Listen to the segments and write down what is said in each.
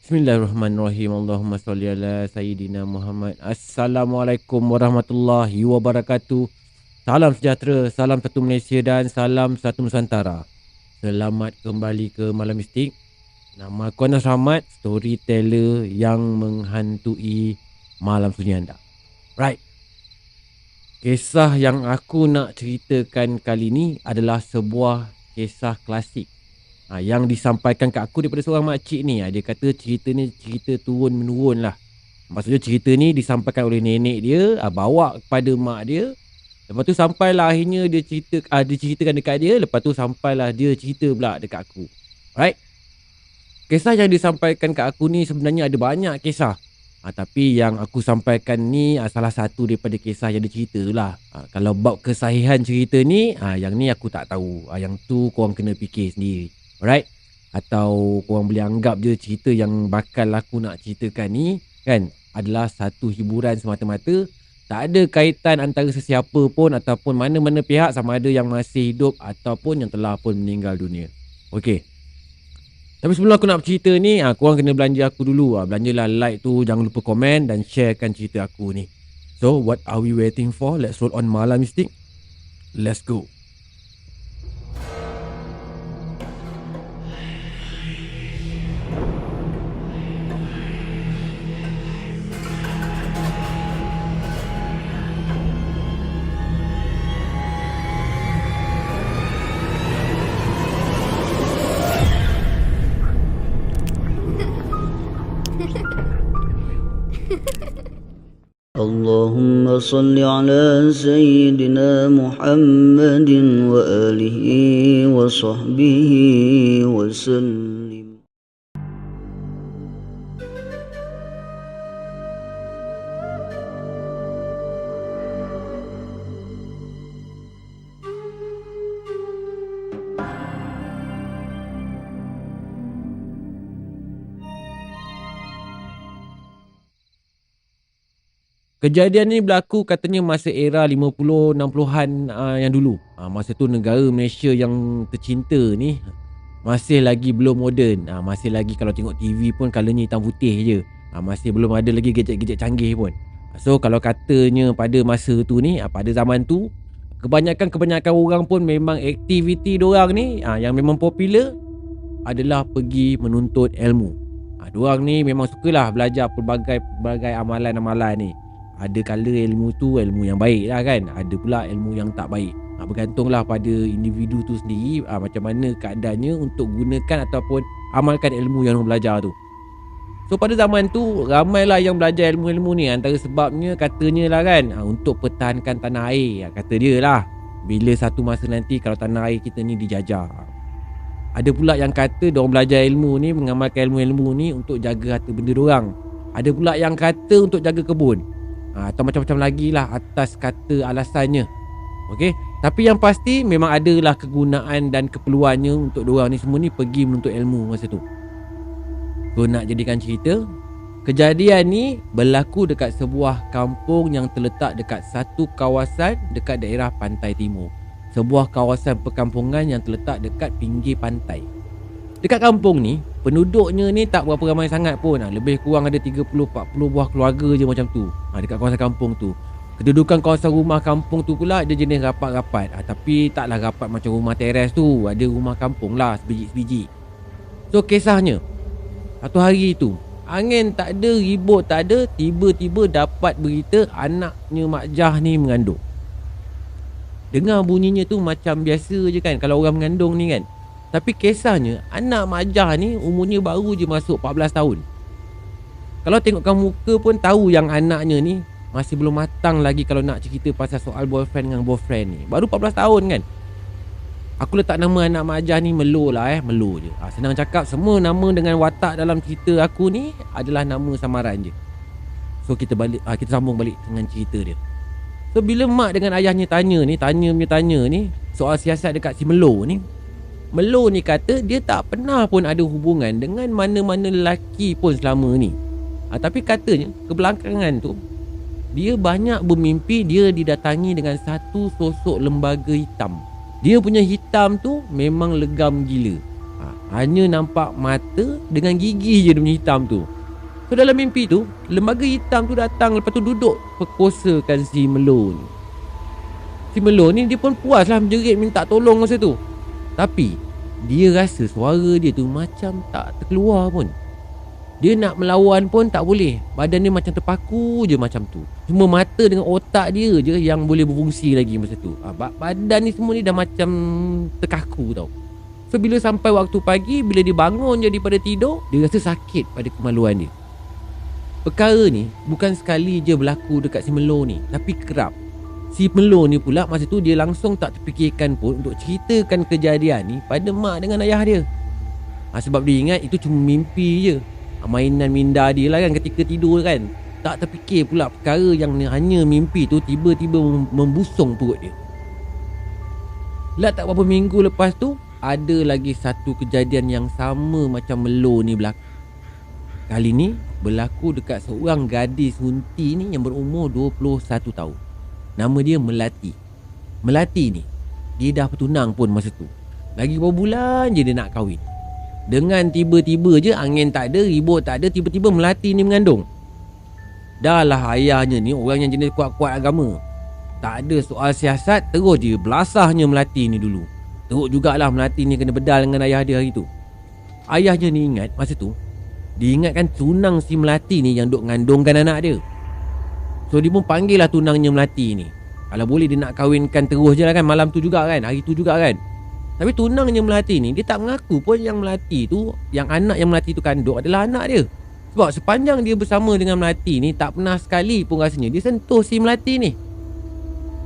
Bismillahirrahmanirrahim. Allahumma salli ala Sayyidina Muhammad. Assalamualaikum warahmatullahi wabarakatuh. Salam sejahtera, salam satu Malaysia dan salam satu Nusantara. Selamat kembali ke Malam Mistik. Nama aku Anas Rahmat, storyteller yang menghantui malam sunyi anda. Right. Kisah yang aku nak ceritakan kali ni adalah sebuah kisah klasik. Yang disampaikan kat aku daripada seorang makcik ni. Dia kata cerita ni cerita turun-menurun lah. Maksudnya cerita ni disampaikan oleh nenek dia, bawa kepada mak dia. Lepas tu sampailah akhirnya dia ceritakan dekat dia. Lepas tu sampailah dia cerita pula dekat aku. Right? Kisah yang disampaikan kat aku ni sebenarnya ada banyak kisah. Tapi yang aku sampaikan ni salah satu daripada kisah yang dia cerita lah. Kalau bab kesahihan cerita ni, yang ni aku tak tahu. Yang tu korang kena fikir sendiri. Alright? Atau korang boleh anggap je cerita yang bakal aku nak ceritakan ni kan adalah satu hiburan semata-mata. Tak ada kaitan antara sesiapa pun ataupun mana-mana pihak, sama ada yang masih hidup ataupun yang telah pun meninggal dunia. Okey. Tapi sebelum aku nak bercerita ni, korang kena belanja aku dulu. Belanjalah like tu, jangan lupa komen dan sharekan cerita aku ni. So, what are we waiting for? Let's roll on Malam Mistik. Let's go. اللهم صل على سيدنا محمد وآله وصحبه وسلم. Kejadian ni berlaku katanya masa era 50 60-an yang dulu. Masa tu negara Malaysia yang tercinta ni masih lagi belum moden. Masih lagi kalau tengok TV pun colornya hitam putih je. Masih belum ada lagi gadget-gadget canggih pun. So kalau katanya pada masa tu ni, pada zaman tu, kebanyakan orang pun memang aktiviti diorang ni yang memang popular adalah pergi menuntut ilmu. Diorang ni memang sukalah belajar pelbagai amalan-amalan ni. Ada kala ilmu tu ilmu yang baik lah kan. Ada pula ilmu yang tak baik. Bergantunglah pada individu tu sendiri macam mana keadaannya untuk gunakan ataupun amalkan ilmu yang orang belajar tu. So pada zaman tu ramailah yang belajar ilmu-ilmu ni. Antara sebabnya katanya lah kan, untuk pertahankan tanah air. Kata dia lah, bila satu masa nanti kalau tanah air kita ni dijajah. Ada pula yang kata diorang belajar ilmu ni, mengamalkan ilmu-ilmu ni untuk jaga harta benda diorang. Ada pula yang kata untuk jaga kebun. Atau macam-macam lagi lah atas kata alasannya. Okey, tapi yang pasti memang adalah kegunaan dan keperluannya untuk diorang ni semua ni pergi menuntut ilmu masa tu. So nak jadikan cerita, kejadian ni berlaku dekat sebuah kampung yang terletak dekat satu kawasan dekat daerah pantai timur. Sebuah kawasan perkampungan yang terletak dekat pinggir pantai. Dekat kampung ni, penduduknya ni tak berapa ramai sangat pun. Lebih kurang ada 30-40 buah keluarga je macam tu. Dekat kawasan kampung tu. Kedudukan kawasan rumah kampung tu pula dia jenis rapat-rapat. Tapi taklah rapat macam rumah teres tu. Ada rumah kampung lah, sebiji-sebiji. So kisahnya, satu hari tu, angin tak ada, ribut tak ada, tiba-tiba dapat berita anaknya Mak Jah ni mengandung. Dengar bunyinya tu macam biasa je kan kalau orang mengandung ni kan. Tapi kisahnya, anak Mak Jah ni umurnya baru je masuk 14 tahun. Kalau tengokkan muka pun tahu yang anaknya ni masih belum matang lagi kalau nak cerita pasal soal boyfriend dengan boyfriend ni. Baru 14 tahun kan. Aku letak nama anak Mak Jah ni Melo lah Melo je. Senang cakap, semua nama dengan watak dalam cerita aku ni adalah nama samaran je. So kita sambung balik dengan cerita dia. So bila mak dengan ayahnya tanya ni soal siasat dekat si Melo ni, Melo ni kata dia tak pernah pun ada hubungan dengan mana-mana lelaki pun selama ni. Tapi katanya kebelakangan tu dia banyak bermimpi dia didatangi dengan satu sosok lembaga hitam. Dia punya hitam tu memang legam gila. Hanya nampak mata dengan gigi je dia punya hitam tu. So dalam mimpi tu, lembaga hitam tu datang, lepas tu duduk perkosakan si Melo ni. Si Melo ni dia pun puas lah menjerit minta tolong masa tu. Tapi dia rasa suara dia tu macam tak terkeluar pun. Dia nak melawan pun tak boleh. Badan dia macam terpaku je macam tu. Cuma mata dengan otak dia je yang boleh berfungsi lagi masa tu. Badan ni semua ni dah macam terkaku tau. So bila sampai waktu pagi, bila dia bangun je daripada tidur, dia rasa sakit pada kemaluan dia. Perkara ni bukan sekali je berlaku dekat si Melo ni, tapi kerap. Si Melo ni pula masa tu dia langsung tak terfikirkan pun untuk ceritakan kejadian ni pada mak dengan ayah dia. Sebab dia ingat itu cuma mimpi je, mainan minda dia lah kan ketika tidur kan. Tak terfikir pula perkara yang hanya mimpi tu tiba-tiba membusung perut dia. Lah tak berapa minggu lepas tu, ada lagi satu kejadian yang sama macam Melo ni berlaku. Kali ni berlaku dekat seorang gadis hunti ni yang berumur 21 tahun. Nama dia Melati. Melati ni, dia dah bertunang pun masa tu. Lagi beberapa bulan je dia nak kahwin. Dengan tiba-tiba je, angin tak ada, ribut tak ada, tiba-tiba Melati ni mengandung. Dah lah ayahnya ni orang yang jenis kuat-kuat agama. Tak ada soal siasat, terus dia belasahnya Melati ni dulu. Teruk jugalah Melati ni kena bedal dengan ayah dia hari tu. Ayahnya ni ingat masa tu, dia ingatkan tunang si Melati ni yang duk ngandungkan anak dia. So dia pun panggil lah tunangnya Melati ni. Kalau boleh dia nak kahwinkan terus je lah kan, malam tu juga kan, hari tu juga kan. Tapi tunangnya Melati ni, dia tak mengaku pun yang Melati tu, yang anak yang Melati tu kandung adalah anak dia. Sebab sepanjang dia bersama dengan Melati ni, tak pernah sekali pun rasanya dia sentuh si Melati ni.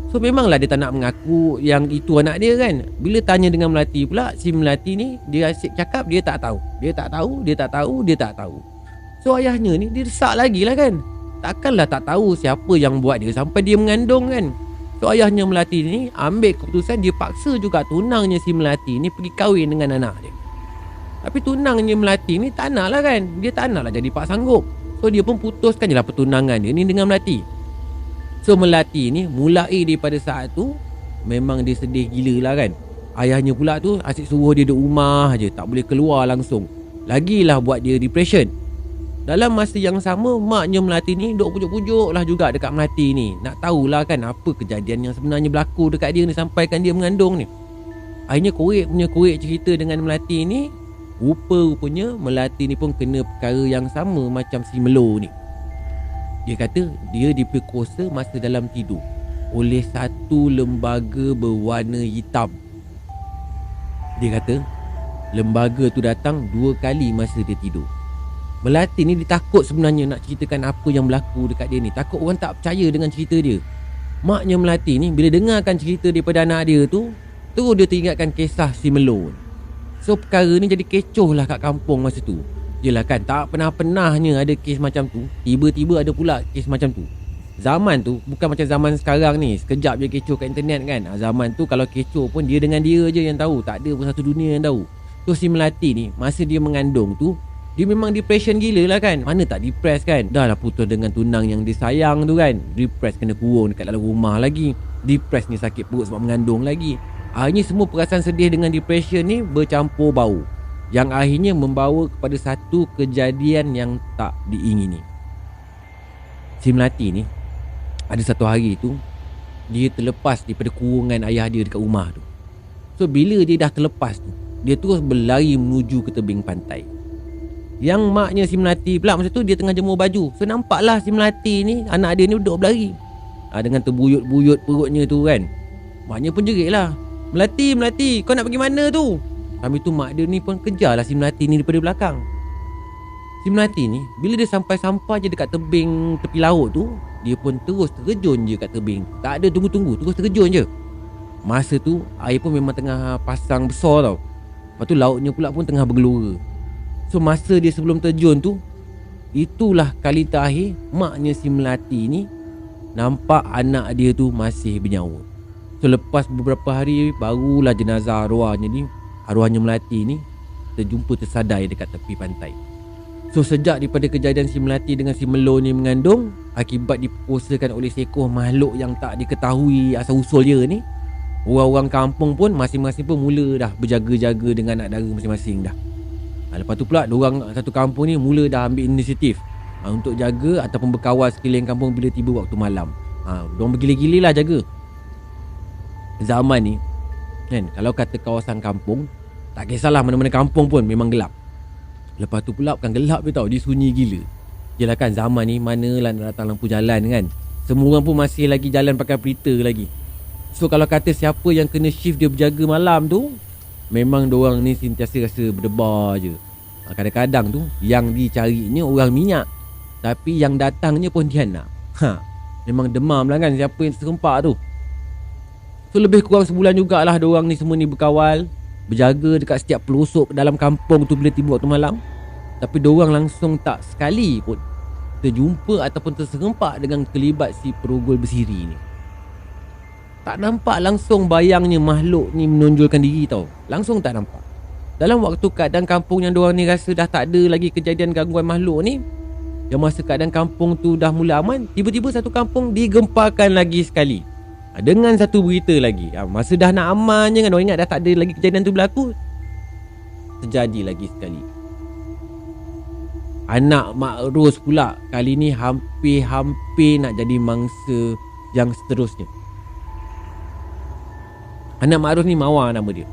So memanglah dia tak nak mengaku yang itu anak dia kan. Bila tanya dengan Melati pula, si Melati ni dia asyik cakap dia tak tahu. Dia tak tahu, dia tak tahu, dia tak tahu. So ayahnya ni dia desak lagi lah kan. Takkanlah tak tahu siapa yang buat dia sampai dia mengandung kan. So ayahnya Melati ni ambil keputusan, dia paksa juga tunangnya si Melati ni pergi kahwin dengan anak dia. Tapi tunangnya Melati ni tak nak lah kan. Dia tak nak lah jadi pak sanggup. So dia pun putuskan je lah pertunangan dia ni dengan Melati. So Melati ni mulai daripada saat tu memang dia sedih gila lah kan. Ayahnya pula tu asyik suruh dia duduk rumah je, tak boleh keluar langsung. Lagilah buat dia depression. Dalam masa yang sama, maknya Melati ni duk pujuk-pujuk lah juga dekat Melati ni. Nak tahulah kan apa kejadian yang sebenarnya berlaku dekat dia ni sampaikan dia mengandung ni. Akhirnya korek cerita dengan Melati ni. Rupa-rupanya Melati ni pun kena perkara yang sama macam si Melo ni. Dia kata dia diperkosa masa dalam tidur oleh satu lembaga berwarna hitam. Dia kata lembaga tu datang 2 kali masa dia tidur. Melati ni dia takut sebenarnya nak ceritakan apa yang berlaku dekat dia ni. Takut orang tak percaya dengan cerita dia. Maknya Melati ni bila dengarkan cerita daripada anak dia tu, terus dia teringatkan kisah si Melo. So perkara ni jadi kecoh lah kat kampung masa tu. Yelah kan, tak pernah-pernahnya ada kes macam tu, tiba-tiba ada pula kes macam tu. Zaman tu bukan macam zaman sekarang ni, sekejap je kecoh kat internet kan. Zaman tu kalau kecoh pun dia dengan dia je yang tahu, tak ada pun satu dunia yang tahu. So si Melati ni masa dia mengandung tu, dia memang depression gila lah kan. Mana tak depress kan. Dah lah putus dengan tunang yang disayang tu kan, depress kena kurung dekat dalam rumah lagi, depress ni sakit perut sebab mengandung lagi. Akhirnya semua perasaan sedih dengan depression ni bercampur bau, yang akhirnya membawa kepada satu kejadian yang tak diingini. Si Melati ni ada satu hari tu, dia terlepas daripada kurungan ayah dia dekat rumah tu. So bila dia dah terlepas tu, dia terus berlari menuju ke tebing pantai. Yang maknya si Melati pula masa tu dia tengah jemur baju. So nampaklah si Melati ni, anak dia ni duduk berlari dengan terbuyut-buyut perutnya tu kan. Maknya pun jerit lah, Melati, Melati, kau nak pergi mana tu? Sambil tu mak dia ni pun kejarlah si Melati ni daripada belakang. Si Melati ni bila dia sampai je dekat tebing tepi laut tu, dia pun terus terjun je kat tebing. Tak ada tunggu-tunggu, terus terjun je. Masa tu air pun memang tengah pasang besar tau. Lepas tu lautnya pula pun tengah bergelora. So masa dia sebelum terjun tu, itulah kali terakhir maknya si Melati ni nampak anak dia tu masih bernyawa. So lepas beberapa hari, barulah jenazah arwahnya Melati ni terjumpa tersadai dekat tepi pantai. So sejak daripada kejadian si Melati dengan si Melo ni mengandung, akibat diperkosakan oleh seekor makhluk yang tak diketahui asal usul dia ni, orang-orang kampung pun masing-masing pun mula dah berjaga-jaga dengan anak dara masing-masing dah. Lepas tu pula diorang satu kampung ni mula dah ambil inisiatif untuk jaga ataupun berkawal sekeliling kampung bila tiba waktu malam. Diorang bergila-gila lah jaga. Zaman ni kan, kalau kata kawasan kampung, tak kisahlah mana-mana kampung pun memang gelap. Lepas tu pula bukan gelap je tau, dia sunyi gila. Yelah kan, zaman ni manalah nak datang lampu jalan kan. Semua orang pun masih lagi jalan pakai pelita lagi. So kalau kata siapa yang kena shift dia berjaga malam tu, memang diorang ni sentiasa rasa berdebar je. Kadang-kadang tu yang dicarinya orang minyak, tapi yang datangnya pontianak. Memang demam lah kan siapa yang serempak tu. So lebih kurang sebulan jugalah diorang ni semua ni berkawal, berjaga dekat setiap pelosok dalam kampung tu bila tiba waktu malam. Tapi diorang langsung tak sekali pun terjumpa ataupun terserempak dengan kelibat si perogol bersiri ni. Tak nampak langsung bayangnya makhluk ni menonjolkan diri tau. Langsung tak nampak. Dalam waktu keadaan kampung yang diorang ni rasa dah tak ada lagi kejadian gangguan makhluk ni, yang masa keadaan kampung tu dah mula aman, tiba-tiba satu kampung digemparkan lagi sekali. Dengan satu berita lagi. Masa dah nak aman je kan, orang ingat dah tak ada lagi kejadian tu berlaku, terjadi lagi sekali. Anak Mak Ros pula kali ni hampir-hampir nak jadi mangsa yang seterusnya. Anak Mak Ros ni Mawar nama dia.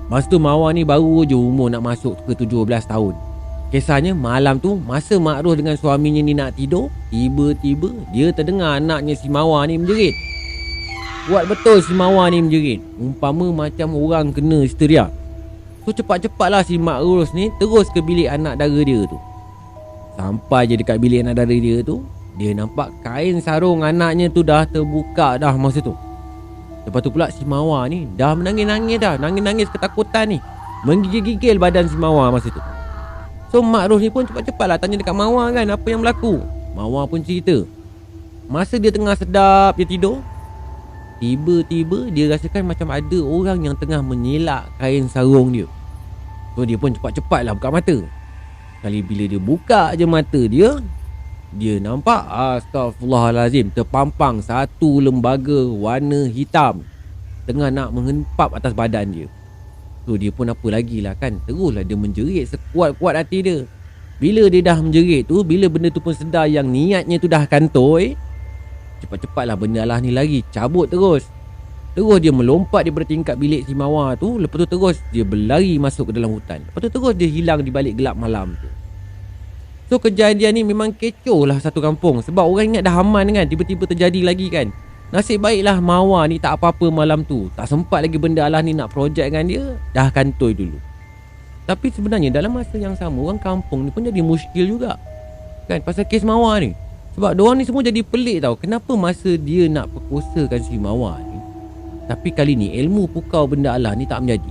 Masa tu Mawar ni baru je umur nak masuk ke 17 tahun. Kisahnya malam tu masa Mak Ros dengan suaminya ni nak tidur, tiba-tiba dia terdengar anaknya si Mawar ni menjerit. Kuat betul si Mawar ni menjerit, umpama macam orang kena histeria. So cepat-cepatlah si Mak Ros ni terus ke bilik anak dara dia tu. Sampai je dekat bilik anak dara dia tu, dia nampak kain sarung anaknya tu dah terbuka dah masa tu. Lepas tu pula si Mawar ni dah menangis-nangis dah, nangis-nangis ketakutan ni. Menggigil-gigil badan si Mawar masa tu. So Mak Ros ni pun cepat-cepatlah tanya dekat Mawar kan apa yang berlaku. Mawar pun cerita. Masa dia tengah sedap dia tidur, tiba-tiba dia rasakan macam ada orang yang tengah menyelak kain sarung dia. So dia pun cepat-cepatlah buka mata. Kali bila dia buka je mata dia, dia nampak astagfirullahalazim, terpampang satu lembaga warna hitam tengah nak menghempap atas badan dia. So dia pun apa lagi lah kan, teruslah dia menjerit sekuat-kuat hati dia. Bila dia dah menjerit tu, bila benda tu pun sedar yang niatnya tu dah kantoi, cepat-cepatlah benda Allah ni lari, cabut terus. Terus dia melompat daripada tingkat bilik si Mawar tu. Lepas tu terus dia berlari masuk ke dalam hutan. Lepas tu terus dia hilang di balik gelap malam tu. So kejadian ni memang kecoh lah satu kampung. Sebab orang ingat dah aman kan, tiba-tiba terjadi lagi kan. Nasib baiklah Mawar ni tak apa-apa malam tu. Tak sempat lagi benda Allah ni nak projek dengan dia, dah kantoi dulu. Tapi sebenarnya dalam masa yang sama, orang kampung ni pun jadi muskil juga kan, pasal kes Mawar ni. Sebab diorang ni semua jadi pelik tau. Kenapa masa dia nak perkosakan si Mawar ni, tapi kali ni ilmu pukau benda Allah ni tak menjadi.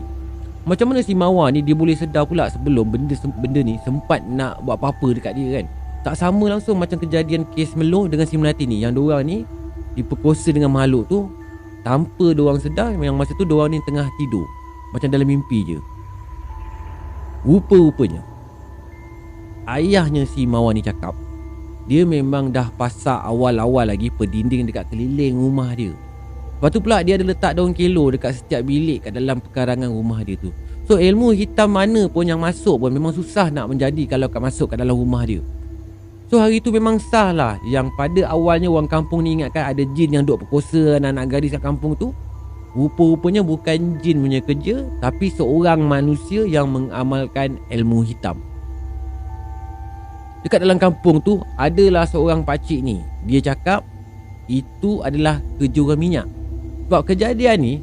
Macam mana si Mawar ni dia boleh sedar pula sebelum benda ni sempat nak buat apa-apa dekat dia kan. Tak sama langsung macam kejadian kes Meloh dengan si Melati ni, yang diorang ni diperkosa dengan makhluk tu tanpa diorang sedar. Yang masa tu diorang ni tengah tidur, macam dalam mimpi je. Rupa-rupanya ayahnya si Mawar ni cakap dia memang dah pasak awal-awal lagi pendinding dekat keliling rumah dia. Lepas tu pula dia ada letak daun kelo dekat setiap bilik kat dalam pekarangan rumah dia tu. So ilmu hitam mana pun yang masuk pun memang susah nak menjadi kalau kat masuk kat dalam rumah dia. So hari tu memang sah lah yang pada awalnya orang kampung ni ingatkan ada jin yang duk perkosa anak-anak gadis kat kampung tu. Rupa-rupanya bukan jin punya kerja, tapi seorang manusia yang mengamalkan ilmu hitam. Dekat dalam kampung tu adalah seorang pakcik ni. Dia cakap itu adalah kerja orang minyak. Sebab kejadian ni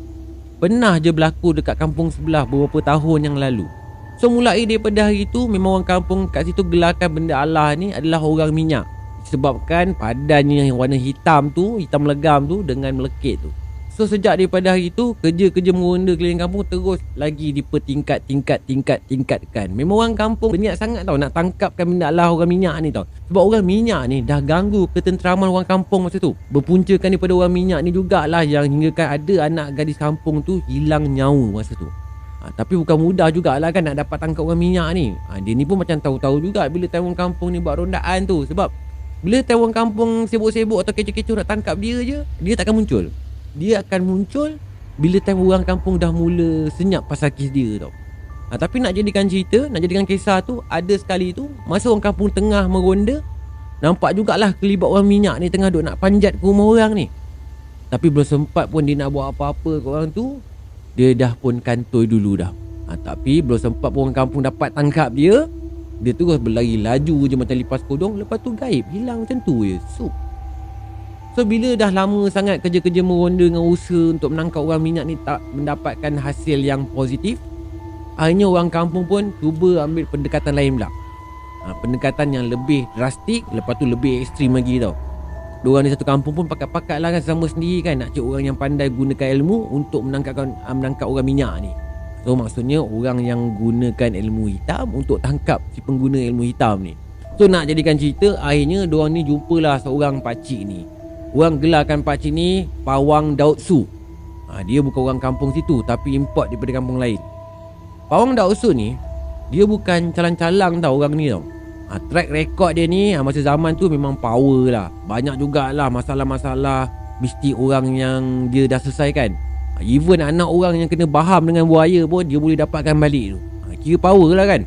pernah je berlaku dekat kampung sebelah beberapa tahun yang lalu. So mulai daripada hari tu memang orang kampung kat situ gelarkan benda Allah ni adalah orang minyak. Disebabkan padannya yang warna hitam tu, hitam legam tu dengan melekit tu. So sejak daripada hari tu kerja-kerja meronda keliling kampung terus lagi dipertingkat-tingkat-tingkatkan. Memang orang kampung berniat sangat tau nak tangkapkan benda Allah orang minyak ni tau. Sebab orang minyak ni dah ganggu ketenteraman orang kampung masa tu. Berpuncakan daripada orang minyak ni jugalah yang hinggakan ada anak gadis kampung tu hilang nyawa masa tu. Tapi bukan mudah jugalah kan nak dapat tangkap orang minyak ni. Dia ni pun macam tahu-tahu juga bila orang kampung ni buat rondaan tu. Sebab bila orang kampung sibuk-sibuk atau kecoh-kecoh nak tangkap dia je, dia takkan muncul. Dia akan muncul bila orang kampung dah mula senyap pasal kes dia tau. Tapi nak jadikan cerita, nak jadikan kisah tu, ada sekali tu masa orang kampung tengah meronda, nampak jugalah kelibat orang minyak ni tengah duk nak panjat ke rumah orang ni. Tapi belum sempat pun dia nak buat apa-apa ke orang tu, dia dah pun kantoi dulu dah. Tapi belum sempat pun orang kampung dapat tangkap dia, dia terus berlari laju je macam lipas kodong. Lepas tu gaib, hilang macam tu je. So bila dah lama sangat kerja-kerja meronda dengan usaha untuk menangkap orang minyak ni tak mendapatkan hasil yang positif, akhirnya orang kampung pun cuba ambil pendekatan lain pula. Pendekatan yang lebih drastik, lepas tu lebih ekstrim lagi tau. Diorang di satu kampung pun pakat-pakat lah kan sama sendiri kan, nak cari orang yang pandai gunakan ilmu untuk menangkap orang minyak ni. So maksudnya orang yang gunakan ilmu hitam untuk tangkap si pengguna ilmu hitam ni. So nak jadikan cerita, akhirnya diorang ni jumpalah seorang pakcik ni. Orang gelarkan pakcik ni Pawang Daud Su. Dia bukan orang kampung situ, tapi import daripada kampung lain. Pawang Daud Su ni, dia bukan calang-calang tau orang ni tau. Track record dia ni masa zaman tu memang power lah. Banyak jugalah masalah-masalah mistik orang yang dia dah selesaikan. Even anak orang yang kena baham dengan buaya pun dia boleh dapatkan balik tu. Kira power lah kan.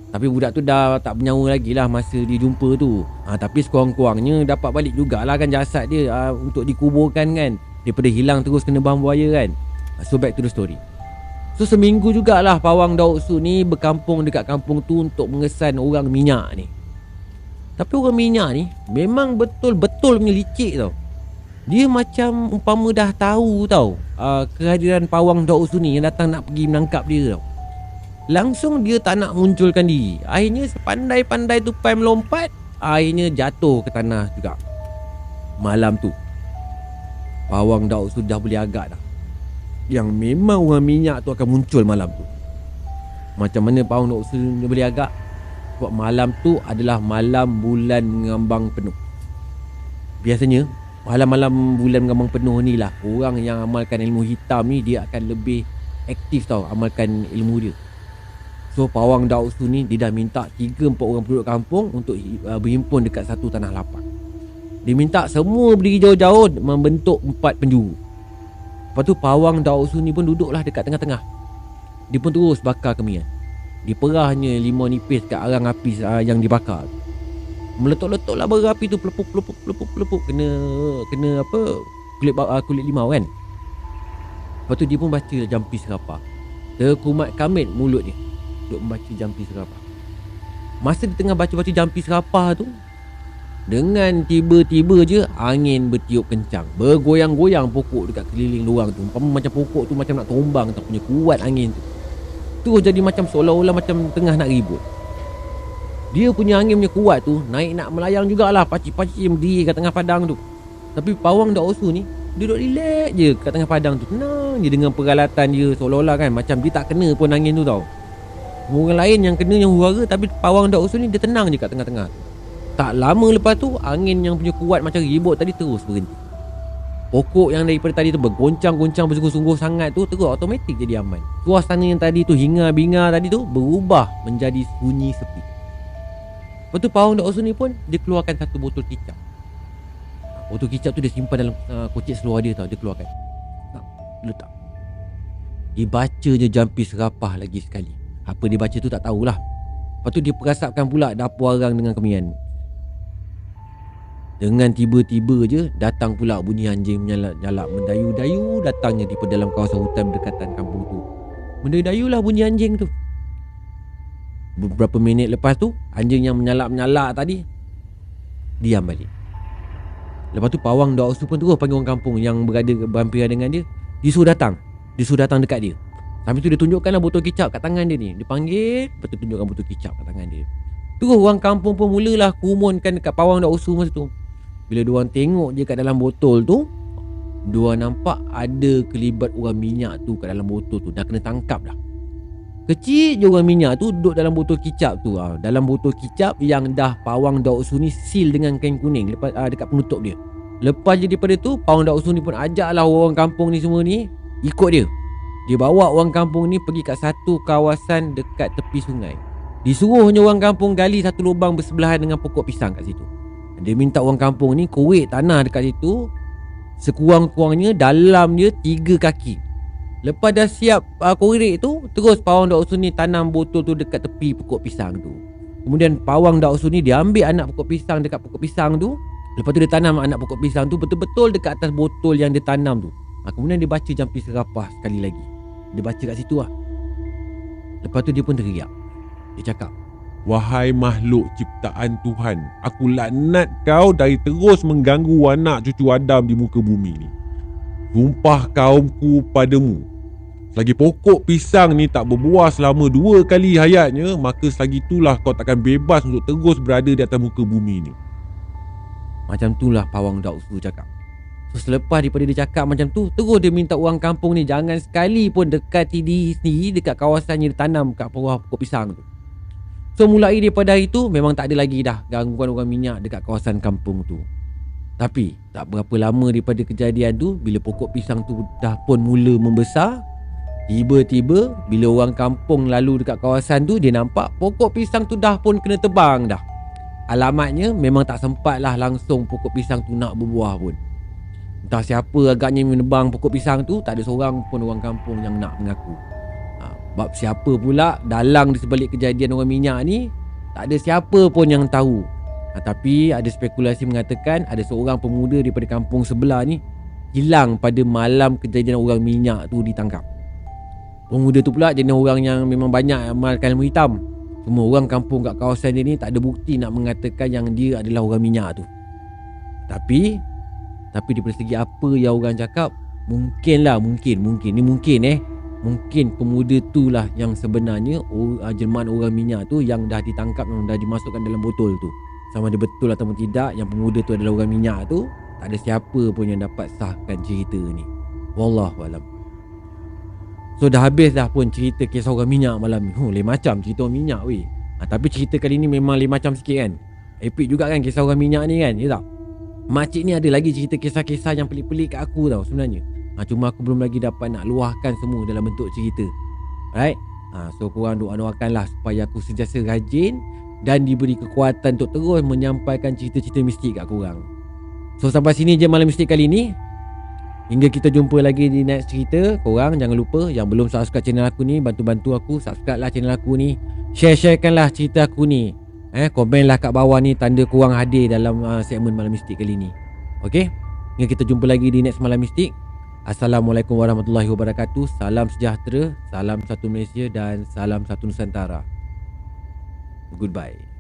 Tapi budak tu dah tak bernyawa lagi lah masa dia jumpa tu. Tapi sekurang-kurangnya dapat balik jugalah kan jasad dia untuk dikuburkan kan, daripada hilang terus kena baham buaya kan. So back to the story. So seminggu jugalah Pawang Daud Su ni berkampung dekat kampung tu untuk mengesan orang minyak ni. Tapi orang minyak ni memang betul-betul punya licik tau. Dia macam umpama dah tahu tau kehadiran Pawang Daud Su ni yang datang nak pergi menangkap dia tau. Langsung dia tak nak munculkan diri. Akhirnya sepandai-pandai tupai melompat, akhirnya jatuh ke tanah juga. Malam tu Pawang Daud Su dah boleh agak dah yang memang orang minyak tu akan muncul malam tu. Macam mana Pawang Daud Su boleh agak? Sebab malam tu adalah malam bulan mengambang penuh. Biasanya malam-malam bulan mengambang penuh ni lah orang yang amalkan ilmu hitam ni dia akan lebih aktif tau amalkan ilmu dia. So Pawang Daud Su ni dia dah minta 3-4 orang penduduk kampung untuk berhimpun dekat satu tanah lapang. Dia minta semua berdiri jauh-jauh membentuk 4 penjuru. Lepas tu Pawang Daud Su ni pun duduklah dekat tengah-tengah. Dia pun terus bakar kemian. Diperahnya limau nipis kat arang api yang dibakar. Meletup-letup lah bara api tu, pelepuk. Kena apa, kulit limau kan. Lepas tu dia pun baca jampi serapah. Terkumat kamit mulut dia duk membaca jampi serapah. Masa dia tengah baca-baca jampi serapah tu, dengan tiba-tiba je angin bertiup kencang, bergoyang-goyang pokok dekat keliling lorang tu. Macam pokok tu macam nak tumbang tak punya kuat angin tu. Terus jadi macam seolah-olah macam tengah nak ribut. Dia punya angin punya kuat tu naik nak melayang jugalah pacik-pacik yang berdiri kat tengah padang tu. Tapi Pawang Daud Su ni dia duduk relax je kat tengah padang tu, tenang je dengan peralatan dia, seolah-olah kan macam dia tak kena pun angin tu tau. Orang lain yang kena yang huru-hara, tapi Pawang Daud Su ni dia tenang je kat tengah-tengah. Tak lama lepas tu angin yang punya kuat macam ribut tadi terus berhenti. Pokok yang daripada tadi tu bergoncang-goncang bersungguh-sungguh sangat tu terus automatik jadi aman. Suasana yang tadi tu hingar-bingar tadi tu berubah menjadi sunyi sepi. Lepas tu Pawang Daud Su ni pun dia keluarkan satu botol kicap. Botol kicap tu dia simpan dalam kocik seluar dia tau. Dia keluarkan, letak. Dia baca je jampi serapah lagi sekali. Apa dia baca tu tak tahulah. Lepas tu dia perasapkan pula dapur arang dengan kemian. Dengan tiba-tiba je datang pula bunyi anjing menyalak-nyalak, mendayu-dayu datangnya di dalam kawasan hutan berdekatan kampung tu. Mendayu-dayulah bunyi anjing tu. Beberapa minit lepas tu anjing yang menyalak-nyalak tadi diam balik. Lepas tu Pawang Daud Su pun terus panggil orang kampung yang berhampiran dengan dia. Dia suruh datang dekat dia. Sambil tu dia tunjukkanlah botol kicap kat tangan dia ni. Dia panggil, lepas tu tunjukkan botol kicap kat tangan dia. Terus orang kampung pun mulalah kumunkan dekat Pawang Daud Su masa tu. Bila diorang tengok je kat dalam botol tu, diorang nampak ada kelibat orang minyak tu kat dalam botol tu. Dah kena tangkap dah. Kecil je orang minyak tu duduk dalam botol kicap tu. Dalam botol kicap yang dah Pawang Daud Su ni seal dengan kain kuning dekat penutup dia. Lepas je daripada tu, Pawang Daud Su ni pun ajaklah orang kampung ni semua ni ikut dia. Dia bawa orang kampung ni pergi kat satu kawasan dekat tepi sungai. Disuruhnya orang kampung gali satu lubang bersebelahan dengan pokok pisang kat situ. Dia minta orang kampung ni korek tanah dekat situ sekurang-kurangnya dalam dia 3 kaki. Lepas dah siap korek tu, terus pawang Datuk Su ni tanam botol tu dekat tepi pokok pisang tu. Kemudian pawang Datuk Su ni dia ambil anak pokok pisang dekat pokok pisang tu. Lepas tu dia tanam anak pokok pisang tu betul-betul dekat atas botol yang dia tanam tu. Kemudian dia baca jampi serapah sekali lagi. Dia baca kat situ lah. Lepas tu dia pun teriak. Dia cakap, Wahai makhluk ciptaan Tuhan, aku laknat kau dari terus mengganggu anak cucu Adam di muka bumi ni. Sumpah kaumku padamu, selagi pokok pisang ni tak berbuah selama 2 kali hayatnya, maka selagi itulah kau takkan bebas untuk terus berada di atas muka bumi ni. macam itulah pawang Datuk Su cakap. So selepas daripada dia cakap macam tu, terus dia minta orang kampung ni jangan sekali pun dekati diri sendiri dekat kawasan yang ditanam kat bawah pokok pisang tu. So mulai daripada hari tu memang tak ada lagi dah gangguan orang minyak dekat kawasan kampung tu. Tapi tak berapa lama daripada kejadian tu, bila pokok pisang tu dah pun mula membesar, tiba-tiba bila orang kampung lalu dekat kawasan tu, dia nampak pokok pisang tu dah pun kena tebang dah. Alamatnya memang tak sempatlah langsung pokok pisang tu nak berbuah pun. Entah siapa agaknya menebang pokok pisang tu, tak ada seorang pun orang kampung yang nak mengaku. Sebab siapa pula dalang di sebalik kejadian orang minyak ni, tak ada siapa pun yang tahu. Tapi ada spekulasi mengatakan ada seorang pemuda daripada kampung sebelah ni hilang pada malam kejadian orang minyak tu ditangkap. Pemuda tu pula jenis orang yang memang banyak amalkan ilmu hitam. Semua orang kampung kat kawasan dia ni tak ada bukti nak mengatakan yang dia adalah orang minyak tu. Tapi daripada segi apa yang orang cakap, mungkin pemuda tu lah yang sebenarnya jelmaan orang minyak tu yang dah ditangkap, yang dah dimasukkan dalam botol tu. Sama ada betul ataupun tidak yang pemuda tu adalah orang minyak tu, tak ada siapa pun yang dapat sahkan cerita ni. Wallahualam. So dah habis dah pun cerita kisah orang minyak malam ni. Lain macam cerita orang minyak weh. Tapi cerita kali ni memang lain macam sikit kan. Epic juga kan kisah orang minyak ni kan, ya tak? Makcik ni ada lagi cerita kisah-kisah yang pelik-pelik kat aku tau sebenarnya. Cuma aku belum lagi dapat nak luahkan semua dalam bentuk cerita. Alright? So korang doakanlah supaya aku sentiasa rajin dan diberi kekuatan untuk terus menyampaikan cerita-cerita mistik kat korang. So sampai sini je malam mistik kali ni. Hingga kita jumpa lagi di next cerita. Korang jangan lupa yang belum subscribe channel aku ni, bantu-bantu aku subscribe lah channel aku ni. Share-sharekanlah cerita aku ni. Komenlah kat bawah ni tanda korang hadir dalam segmen malam mistik kali ni. Okay? Hingga kita jumpa lagi di next malam mistik. Assalamualaikum warahmatullahi wabarakatuh. Salam sejahtera, salam satu Malaysia dan salam satu Nusantara. Goodbye.